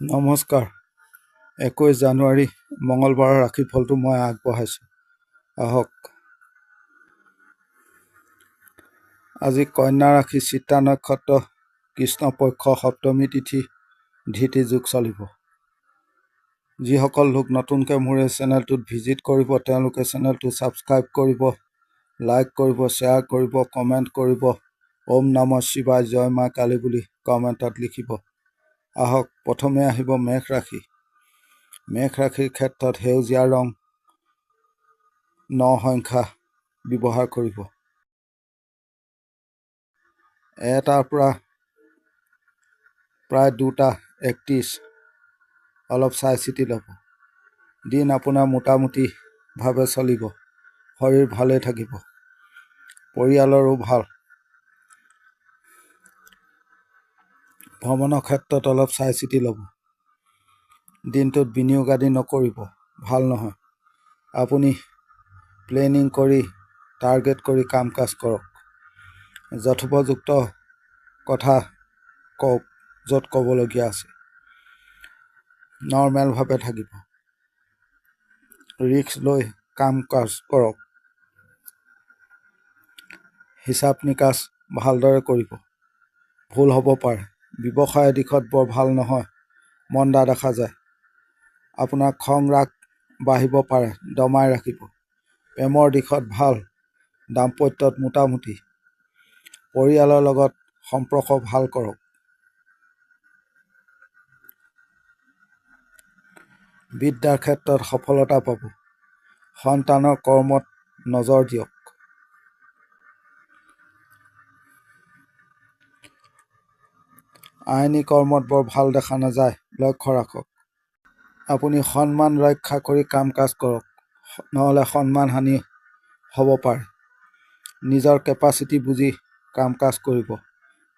নমস্কাৰ। 21 জানুৱাৰী মঙলবাৰৰ ৰাশিফলটো মই আগবঢ়াইছোঁ। আহক। আজি কন্যা ৰাশি চিত্ৰা নক্ষত্ৰ কৃষ্ণপক্ষ সপ্তমী তিথি ধীতি যোগ চলিব। যিসকল লোক নতুনকৈ মোৰ এই চেনেলটোত ভিজিট কৰিব তেওঁলোকে চেনেলটো ছাবস্ক্ৰাইব কৰিব, লাইক কৰিব, শ্বেয়াৰ কৰিব, কমেণ্ট কৰিব। ওম নমঃ শিৱায়, জয় মা কালী বুলি কমেণ্টত লিখিব। আহক, প্ৰথমে আহিব মেষ ৰাশি। মেষ ৰাশিৰ ক্ষেত্ৰত সেউজীয়া ৰং 9 সংখ্যা ব্যৱহাৰ কৰিব। 1টাৰ পৰা প্ৰায় 2টা 31 অলপ চাই চিতি ল'ব। দিন আপোনাৰ মোটামুটিভাৱে চলিব। শৰীৰ ভালেই থাকিব, পৰিয়ালৰো ভাল। ভ্ৰমণৰ ক্ষেত্ৰত অলপ চাই চিতি ল'ব। দিনটোত বিনিয়োগ আদি নকৰিব, ভাল নহয়। আপুনি প্লেনিং কৰি টাৰ্গেট কৰি কাম কাজ কৰক। যথোপযুক্ত কথা কওক য'ত ক'বলগীয়া আছে। নৰ্মেলভাৱে থাকিব, ৰিস্ক লৈ কাম কাজ কৰক। হিচাপ নিকাচ ভালদৰে কৰিব, ভুল হ'ব পাৰে। ব্যৱসায়ৰ দিশত বৰ ভাল নহয়, মন্দা দেখা যায়। আপোনাৰ খং ৰাগ বাঢ়িব পাৰে, দমাই ৰাখিব। প্ৰেমৰ দিশত ভাল, দাম্পত্যত মোটামুটি। পৰিয়ালৰ লগত সম্পৰ্ক ভাল কৰক। বিদ্যাৰ ক্ষেত্ৰত সফলতা পাব। সন্তানৰ কৰ্মত নজৰ দিয়ক। আইনী কৰ্মত বৰ ভাল দেখা নাযায়, লক্ষ্য ৰাখক। আপুনি সন্মান ৰক্ষা কৰি কাম কাজ কৰক, নহ'লে সন্মানহানি হ'ব পাৰে। নিজৰ কেপাচিটি বুজি কাম কাজ কৰিব।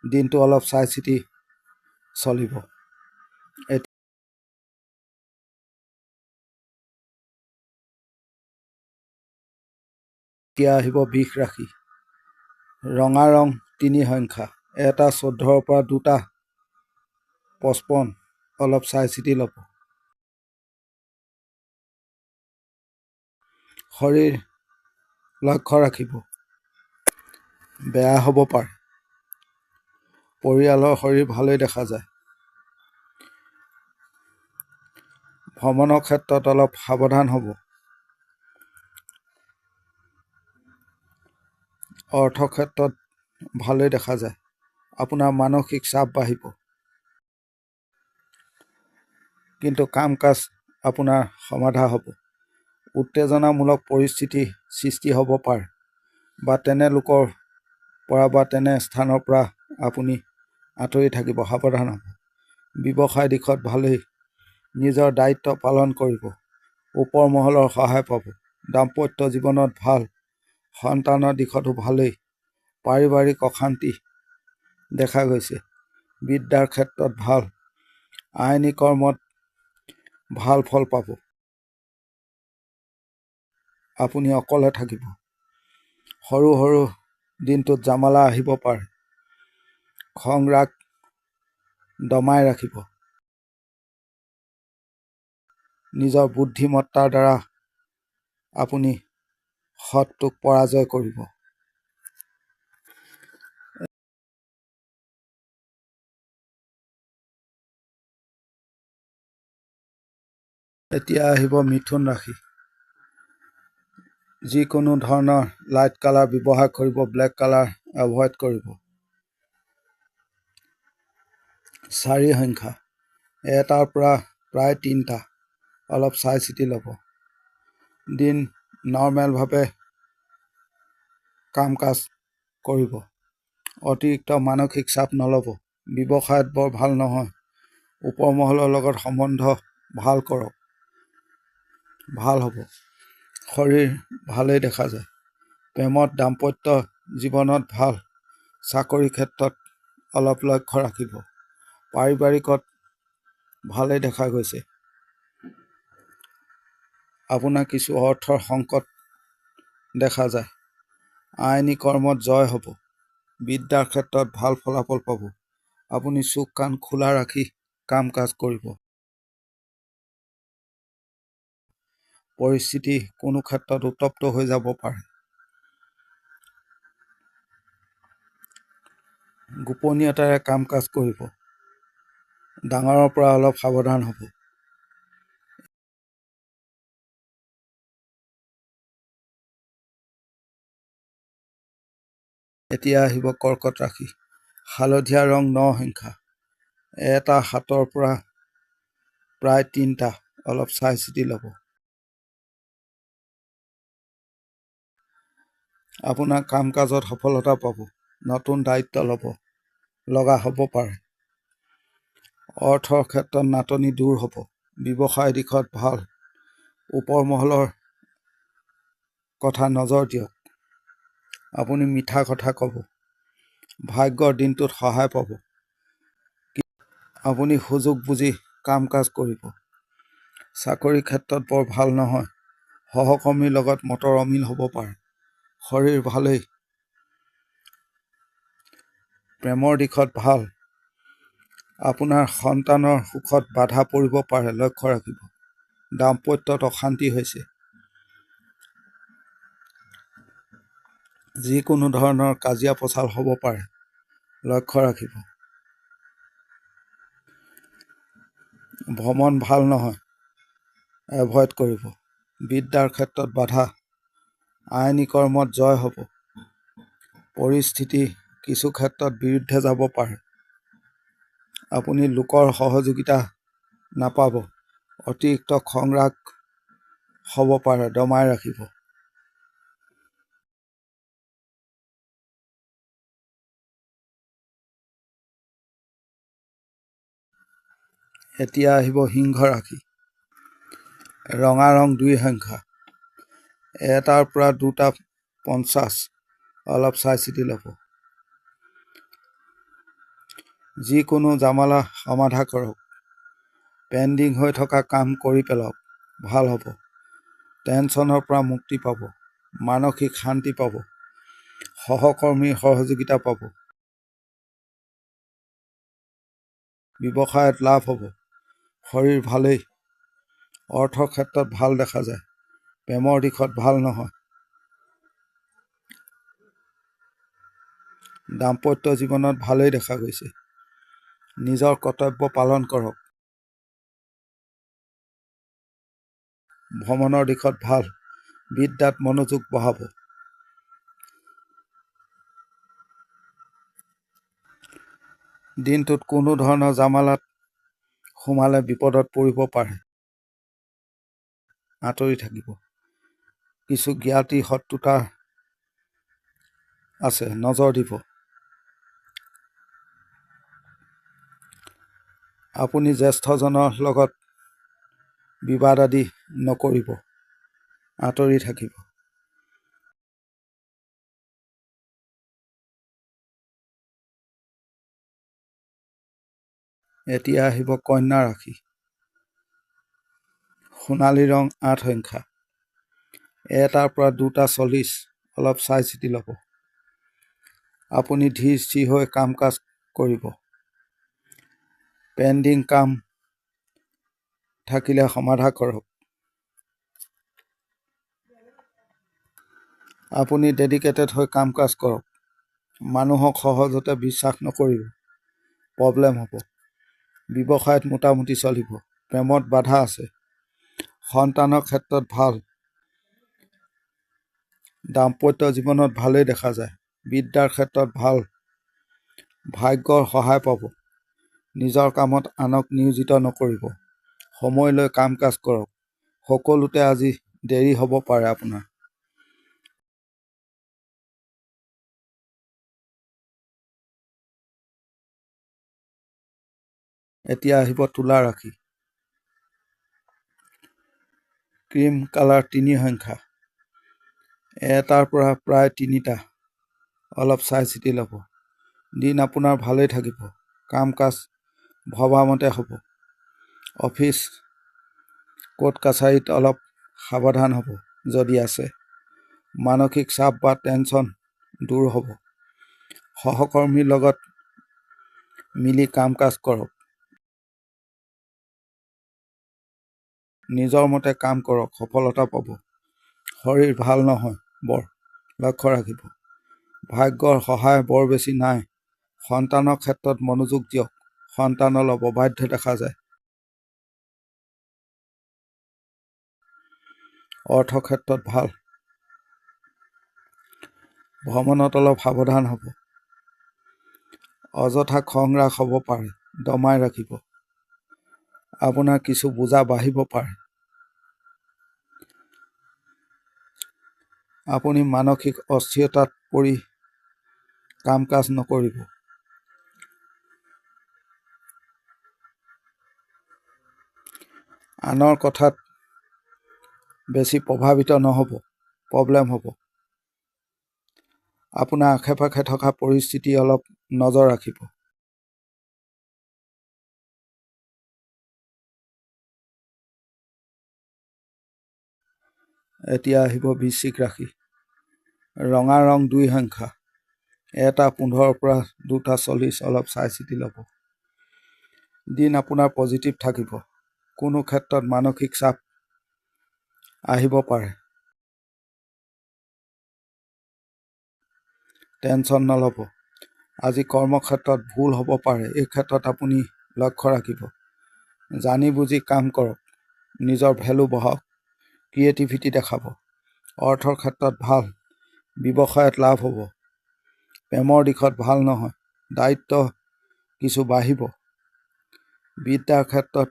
দিনটো অলপ চাই চিতি চলিব। এতিয়া আহিব বৃষ ৰাশি। ৰঙা ৰং 3 সংখ্যা। 1টা 14ৰ পৰা 2টা 55 অলপ চাই চিতি ল'ব। শৰীৰ লক্ষ্য ৰাখিব, বেয়া হ'ব পাৰে। পৰিয়ালৰ শৰীৰ ভালেই দেখা যায়। ভ্ৰমণৰ ক্ষেত্ৰত অলপ সাৱধান হ'ব। অৰ্থ ক্ষেত্ৰত ভালেই দেখা যায়। আপোনাৰ মানসিক চাপ বাঢ়িব, কিন্তু কাম কাজ আপোনাৰ সমাধা হ'ব। উত্তেজনামূলক পৰিস্থিতি সৃষ্টি হ'ব পাৰে, বা তেনে লোকৰ পৰা বা তেনে স্থানৰ পৰা আপুনি আঁতৰি থাকিব, সাৱধান হ'ব। ব্যৱসায় দিশত ভালেই, নিজৰ দায়িত্ব পালন কৰিব। ওপৰ মহলৰ সহায় পাব। দাম্পত্য জীৱনত ভাল, সন্তানৰ দিশতো ভালেই। পাৰিবাৰিক অশান্তি দেখা গৈছে। বিদ্যাৰ ক্ষেত্ৰত ভাল, আইনী কৰ্মত ভাল ফল পাব। আপুনি অকলে থাকিব। সৰু সৰু দিনটোত জামালা আহিব পাৰে। খং ৰাগ দমাই ৰাখিব। নিজৰ বুদ্ধিমত্তাৰ দ্বাৰা আপুনি শত্ৰুক পৰাজয় কৰিব। এতিয়া আহিব মিথুন ৰাশি। যিকোনো ধৰণৰ লাইট কালাৰ ব্যৱহাৰ কৰিব, ব্লেক কালাৰ এভইড কৰিব। 4 সংখ্যা। 1টাৰ পৰা প্ৰায় 3টা অলপ চাই চিতি ল'ব। দিন নৰ্মেলভাৱে কাম কাজ কৰিব। অতিৰিক্ত মানসিক চাপ নল'ব। ব্যৱসায়ত বৰ ভাল নহয়। ওপৰ মহলৰ লগত সম্বন্ধ ভাল কৰক, ভাল হ'ব। শৰীৰ ভালেই দেখা যায়। প্ৰেমত দাম্পত্য জীৱনত ভাল। চাকৰি ক্ষেত্ৰত অলপ লক্ষ্য ৰাখিব। পাৰিবাৰিকত ভালেই দেখা গৈছে। আপোনাৰ কিছু অৰ্থৰ সংকট দেখা যায়। আইনী কৰ্মত জয় হ'ব। বিদ্যাৰ ক্ষেত্ৰত ভাল ফলাফল পাব। আপুনি চুক কাণ খোলা ৰাখি কাম কাজ কৰিব। পৰিস্থিতি কোনো ক্ষেত্ৰত উত্তপ্ত হৈ যাব পাৰে। গোপনীয়তাৰে কাম কাজ কৰিব। ডাঙৰৰ পৰা অলপ সাৱধান হ'ব। এতিয়া আহিব কৰ্কট ৰাশি। হালধীয়া ৰং 9 সংখ্যা। এটা 7 পৰা প্ৰায় 3টা, অলপ চাই চিতি ল'ব। আপোনাৰ কাম কাজত সফলতা পাব। নতুন দায়িত্ব লগা হ'ব পাৰে। অৰ্থৰ ক্ষেত্ৰত নাটনি দূৰ হ'ব। ব্যৱসায় দিশত ভাল। ওপৰ মহলৰ কথা নজৰ দিয়ক। আপুনি মিঠা কথা ক'ব। ভাগ্যৰ দিনটোত সহায় পাব। আপুনি সুযোগ বুজি কাম কাজ কৰিব। চাকৰি ক্ষেত্ৰত বৰ ভাল নহয়। সহকৰ্মীৰ লগত মতৰ অমিল হ'ব পাৰে। শৰীৰ ভালেই। প্ৰেমৰ দিশত ভাল। আপোনাৰ সন্তানৰ সুখত বাধা পৰিব পাৰে, লক্ষ্য ৰাখিব। দাম্পত্যত অশান্তি হৈছে। যিকোনো ধৰণৰ কাজিয়া পচাল হ'ব পাৰে, লক্ষ্য ৰাখিব। ভ্ৰমণ ভাল নহয়, এভইড কৰিব। বিদ্যাৰ ক্ষেত্ৰত বাধা। আইনী কৰ্মত জয় হ'ব। পৰিস্থিতি কিছু ক্ষেত্ৰত বিৰুদ্ধে যাব পাৰে। আপুনি লোকৰ সহযোগিতা নাপাব। অতিৰিক্ত খং-ৰাগ হ'ব পাৰে, দমাই ৰাখিব। এতিয়া আহিব সিংহ ৰাশি। ৰঙা ৰং 2 সংখ্যা। 1টাৰ পৰা 2টা 50, অলপ চাই চিতি ল'ব। যিকোনো জামালা সমাধা কৰক। পেণ্ডিং হৈ থকা কাম কৰি পেলাওক, ভাল হ'ব। টেনচনৰ পৰা মুক্তি পাব। মানসিক শান্তি পাব। সহকৰ্মীৰ সহযোগিতা পাব। ব্যৱসায়ত লাভ হ'ব। শৰীৰ ভালেই। অৰ্থৰ ক্ষেত্ৰত ভাল দেখা যায়। প্ৰেমৰ দিশত ভাল নহয়। দাম্পত্য জীৱনত ভালেই দেখা গৈছে। নিজৰ কৰ্তব্য পালন কৰক। ভ্ৰমণৰ দিশত ভাল। বিদ্যাত মনোযোগ বঢ়াব। দিনটোত কোনো ধৰণৰ জামালাত সোমালে বিপদত পৰিব পাৰে, আঁতৰি থাকিব। কিছু জ্ঞাতি শত্ৰুতা আছে, নজৰ দিব। আপুনি জ্যেষ্ঠজনৰ লগত বিবাদ আদি নকৰিব, আঁতৰি থাকিব। এতিয়া আহিব কন্যা ৰাশি। সোণালী ৰং 8 সংখ্যা। 1টাৰ পৰা 2টা 40, অলপ চাই চিতি ল'ব। আপুনি ধীৰ স্থিৰ হৈ কাম কাজ কৰিব। পেণ্ডিং কাম থাকিলে সমাধা কৰক। আপুনি ডেডিকেটেড হৈ কাম কাজ কৰক। মানুহক সহজতে বিশ্বাস নকৰিব, প্ৰব্লেম হ'ব। ব্যৱসায়ত মোটামুটি চলিব। প্ৰেমত বাধা আছে। সন্তানৰ ক্ষেত্ৰত ভাল। দাম্পত্য জীৱনত ভালেই দেখা যায়। বিদ্যাৰ ক্ষেত্ৰত ভাল। ভাগ্যৰ সহায় পাব। নিজৰ কামত আনক নিয়োজিত নকৰিব। সময় লৈ কাম কাজ কৰক। সকলোতে আজি দেৰি হ'ব পাৰে আপোনাৰ। এতিয়া আহিব তুলা ৰাশি। ক্ৰীম কালাৰ 3 সংখ্যা। 1টাৰ পৰা প্ৰায় 3টা, অলপ চাই চিতি ল'ব। দিন আপোনাৰ ভালেই থাকিব। কাম কাজ ভবামতে হ'ব। অফিচ কোৰ্ট কাছাৰীত অলপ সাৱধান হ'ব যদি আছে। মানসিক চাপ বা টেনচন দূৰ হ'ব। সহকৰ্মীৰ লগত মিলি কাম কাজ কৰক। নিজৰ মতে কাম কৰক, সফলতা পাব। শৰীৰ ভাল নহয় বৰ, লক্ষ্য ৰাখিব। ভাগ্যৰ সহায় বৰ বেছি নাই। সন্তানৰ ক্ষেত্ৰত মনোযোগ দিয়ক, সন্তান অলপ অবাধ্য দেখা যায়। অৰ্থ ক্ষেত্ৰত ভাল। ভ্ৰমণত অলপ সাৱধান হ'ব। অযথা খং ৰাগ হ'ব পাৰে, দমাই ৰাখিব। আপোনাৰ কিছু বোজা বাঢ়িব পাৰে। আপুনি মানসিক অস্থিৰতাত পৰি কাম কাজ নকৰিব। আনৰ কথাত বেছি প্ৰভাৱিত নহ'ব, প্ৰব্লেম হ'ব। আপোনাৰ আশে পাশে থকা পৰিস্থিতি অলপ নজৰ ৰাখিব। এতিয়া আহিব বৃশ্চিক ৰাশি। ৰঙা ৰং 2 সংখ্যা, 1:15 পৰা 2:40, অলপ চাই চিতি ল'ব। দিন আপোনাৰ পজিটিভ থাকিব। কোনো ক্ষেত্ৰত মানসিক চাপ আহিব পাৰে। টেনচন নল'ব। আজি কৰ্মক্ষেত্ৰত ভুল হ'ব পাৰে, এই ক্ষেত্ৰত আপুনি লক্ষ্য ৰাখিব। জানি বুজি কাম কৰক, নিজৰ ভেলু বঢ়াওক, ক্ৰিয়েটিভিটি দেখাব। অৰ্থৰ ক্ষেত্ৰত ভাল, ব্যৱসায়ত লাভ হ'ব। প্ৰেমৰ দিশত ভাল নহয়, দায়িত্ব কিছু বাঢ়িব। বিদ্যাৰ ক্ষেত্ৰত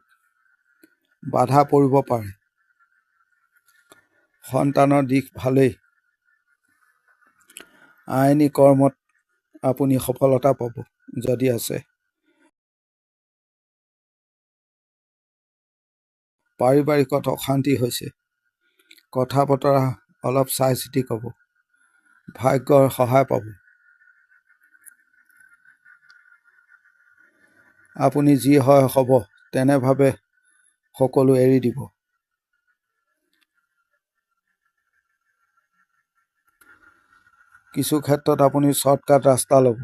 বাধা পৰিব পাৰে। সন্তানৰ দিশ ভালেই। আইনী কৰ্মত আপুনি সফলতা পাব যদি আছে। পাৰিবাৰিকত অশান্তি হৈছে, কথা বতৰা অলপ চাই চিতি ক'ব। ভাগ্যৰ সহায় পাব। আপুনি যি হয় হ'ব তেনেভাৱে সকলো এৰি দিব। কিছু ক্ষেত্ৰত আপুনি শ্বৰ্টকাট ৰাস্তা ল'ব।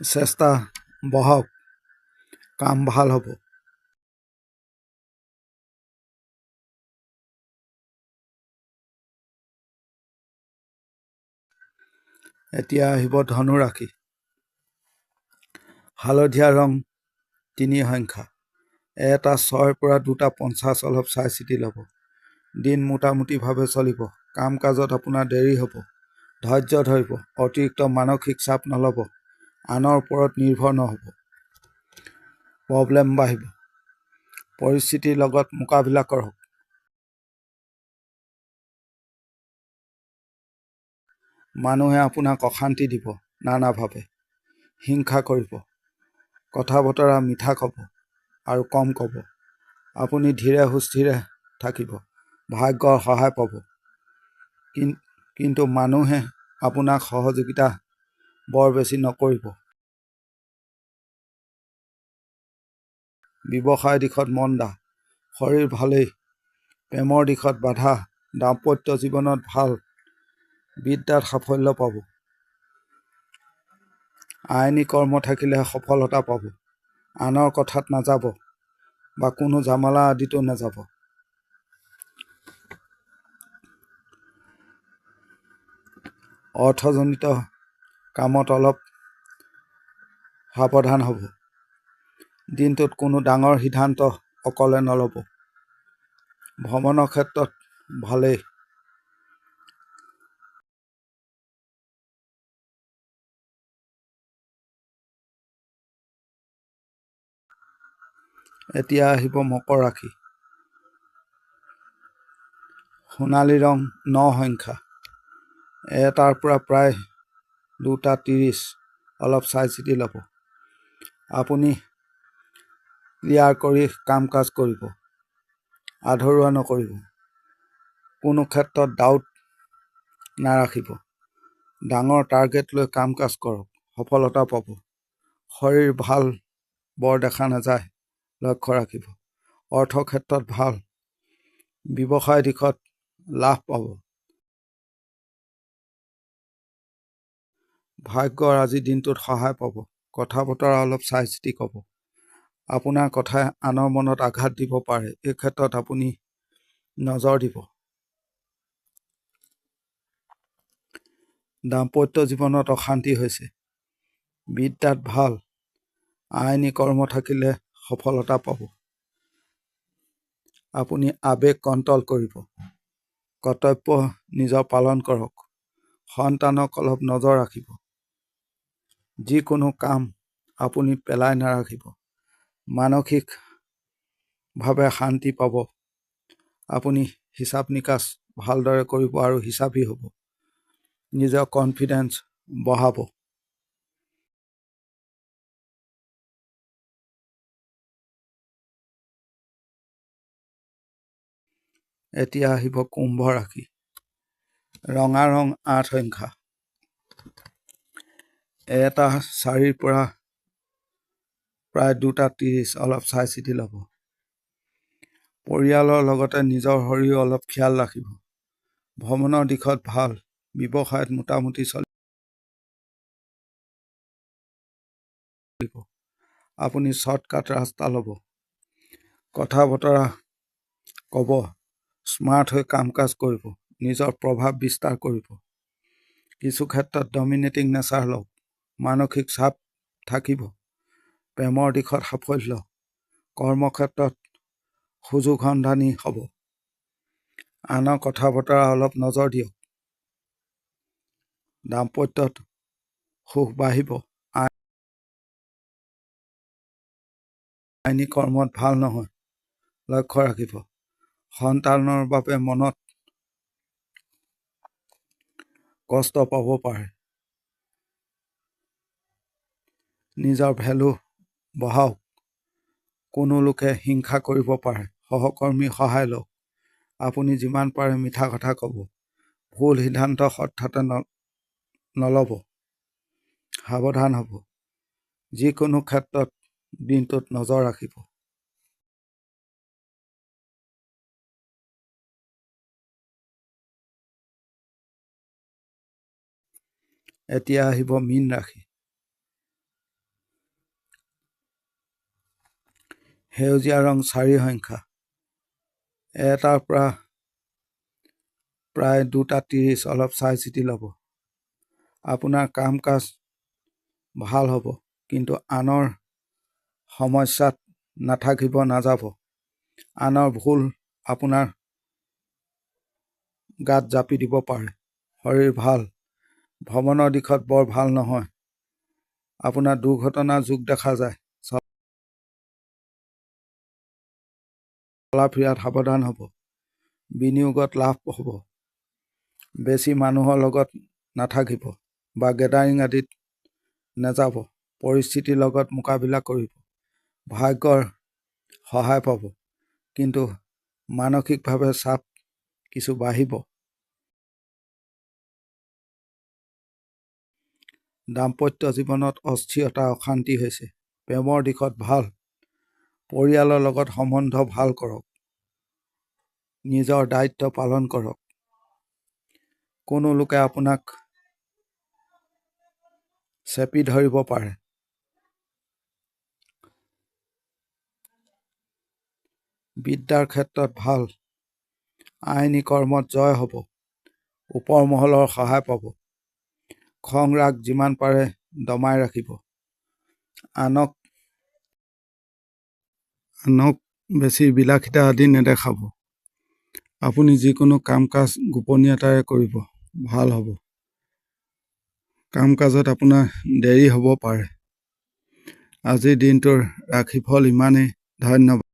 চেষ্টা বঢ়াওক, কাম ভাল হ'ব। এতিয়া আহিব ধনু ৰাশি। হালধীয়া ৰং 3 সংখ্যা, 1:06 পৰা 2:50, অলপ চাই চিতি ল'ব। দিন মোটামুটিভাৱে চলিব। কাম কাজত আপোনাৰ দেৰি হ'ব। ধৈৰ্য ধৰিব। অতিৰিক্ত মানসিক চাপ নল'ব। আনৰ ওপৰত নিৰ্ভৰ নহ'ব। প্ৰব্লেম বাঢ়িব। পৰিস্থিতিৰ লগত মোকাবিলা কৰক। মানুহে আপোনাক অশান্তি দিব নানাভাৱে। হিংসা কৰিব। কথা বতৰা মিঠা ক'ব আৰু কম ক'ব। আপুনি ধীৰে সুস্থিৰে থাকিব। ভাগ্যৰ সহায় পাব। কিন্তু মানুহে আপোনাক সহযোগিতা বৰ বেছি নকৰিব। ব্যৱসায় দিশত মন্দা। শৰীৰ ভালেই। প্ৰেমৰ দিশত বাধা। দাম্পত্য জীৱনত ভাল। বিদ্যাত সাফল্য পাব। আইনী কৰ্ম থাকিলে সফলতা পাব। আনৰ কথাত নাযাব বা কোনো জামালা আদিতো নাযাব। অৰ্থজনিত কামত অলপ সাৱধান হ'ব। দিনটোত কোনো ডাঙৰ সিদ্ধান্ত অকলে নল'ব। ভ্ৰমণৰ ক্ষেত্ৰত ভালেই। এতিয়া আহিব মকৰ ৰাশি। সোণালী ৰং 9 সংখ্যা, 1:00 পৰা প্ৰায় 2:30, অলপ চাই চিতি ল'ব। আপুনি ক্লিয়াৰ কৰি কাম কাজ কৰিব। আধৰুৱা নকৰিব। কোনো ক্ষেত্ৰত ডাউট নাৰাখিব। ডাঙৰ টাৰ্গেট লৈ কাম কাজ কৰক, সফলতা পাব। শৰীৰ ভাল বৰ দেখা নাযায়, লক্ষ্য ৰাখিব। অৰ্থ ক্ষেত্ৰত ভাল। ব্যৱসায় দিশত লাভ পাব। ভাগ্যৰ আজি দিনটোত সহায় পাব। কথা বতৰা অলপ চাই চিতি ক'ব। আপোনাৰ কথাই আনৰ মনত আঘাত দিব পাৰে। এই ক্ষেত্ৰত আপুনি নজৰ দিব। দাম্পত্য জীৱনত অশান্তি হৈছে। বিদ্যাত ভাল। আইনী কৰ্ম থাকিলে সফলতা পাব। আপুনি আৱেগ কণ্ট্ৰল কৰিব। কৰ্তব্য নিজৰ পালন কৰক। সন্তানক অলপ নজৰ ৰাখিব। যিকোনো কাম আপুনি পেলাই নাৰাখিব। মানসিকভাৱে শান্তি পাব। আপুনি হিচাপ নিকাচ ভালদৰে কৰিব আৰু হিচাপী হ'ব। নিজৰ কনফিডেন্স বঢ়াব। এতিয়া আহিব কুম্ভ ৰাশি। ৰঙা ৰং ৮ সংখ্যা। ১টা ৪ পৰা প্ৰায় ২টা ৩০ অলপ চাই চিতি ল'ব। পৰিয়ালৰ লগতে নিজৰ শৰীৰ অলপ খিয়াল ৰাখিব। ভ্ৰমণৰ দিশত ভাল। ব্যৱসায়ত মোটামুটি চলিব। আপুনি শ্বৰ্টকাট ৰাস্তা ল'ব। কথা বতৰা ক'ব। স্মাৰ্ট হৈ কাম কাজ কৰিব। নিজৰ প্ৰভাৱ বিস্তাৰ কৰিব। কিছু ক্ষেত্ৰত ডমিনেটিং নেচাৰ লওক। মানসিক চাপ থাকিব। প্ৰেমৰ দিশত সাফল্য। কৰ্মক্ষেত্ৰত সুযোগ সন্ধানী হ'ব। আনৰ কথা বতৰা অলপ নজৰ দিয়ক। দাম্পত্যত সুখ বাঢ়িব। আইনী কৰ্মত ভাল নহয়। লক্ষ্য ৰাখিব। সন্তানৰ বাবে মনত কষ্ট পাব পাৰে। নিজৰ ভেলু বঢ়াওক। কোনো লোকে হিংসা কৰিব পাৰে। সহকৰ্মীৰ সহায় লওক। আপুনি যিমান পাৰে মিঠা কথা ক'ব। ভুল সিদ্ধান্ত হঠাতে নল'ব। সাৱধান হ'ব। যিকোনো ক্ষেত্ৰত দিনটোত নজৰ ৰাখিব। এতিয়া আহিব মীন ৰাশি। সেউজীয়া ৰং ৪ সংখ্যা। ১টাৰ পৰা প্ৰায় ২টা ৩০ অলপ চাই চিতি ল'ব। আপোনাৰ কাম কাজ ভাল হ'ব, কিন্তু আনৰ সমস্যাত নাথাকিব নাযাব। আনৰ ভুল আপোনাৰ গাত জাপি দিব পাৰে। শৰীৰ ভাল। ভ্ৰমণৰ দিশত বৰ ভাল নহয়। আপোনাৰ দুৰ্ঘটনাৰ যোগ দেখা যায়। চলা ফিৰাত সাৱধান হ'ব। বিনিয়োগত লাভ হ'ব। বেছি মানুহৰ লগত নাথাকিব বা গেডাৰিং আদিত নাযাব। পৰিস্থিতিৰ লগত মোকাবিলা কৰিব। ভাগ্যৰ সহায় পাব, কিন্তু মানসিকভাৱে চাপ কিছু বাঢ়িব। দাম্পত্য জীৱনত অস্থিৰতা অশান্তি হৈছে। প্ৰেমৰ দিশত ভাল। পৰিয়ালৰ লগত সম্বন্ধ ভাল কৰক। নিজৰ দায়িত্ব পালন কৰক। কোনো লোকে আপোনাক চেপি ধৰিব পাৰে। বিদ্যাৰ ক্ষেত্ৰত ভাল। আইনী কৰ্মত জয় হ'ব। ওপৰ মহলৰ সহায় পাব। খং ৰাগ যিমান পাৰে দমাই ৰাখিব। আনক বেছি বিলাসিতা আদি নেদেখাব। আপুনি যিকোনো কাম কাজ গোপনীয়তাৰে কৰিব। ভাল হ'ব। কাম কাজত আপোনাৰ দেৰি হ'ব পাৰে। আজিৰ দিনটোৰ ৰাশিফল ইমানেই। ধন্যবাদ।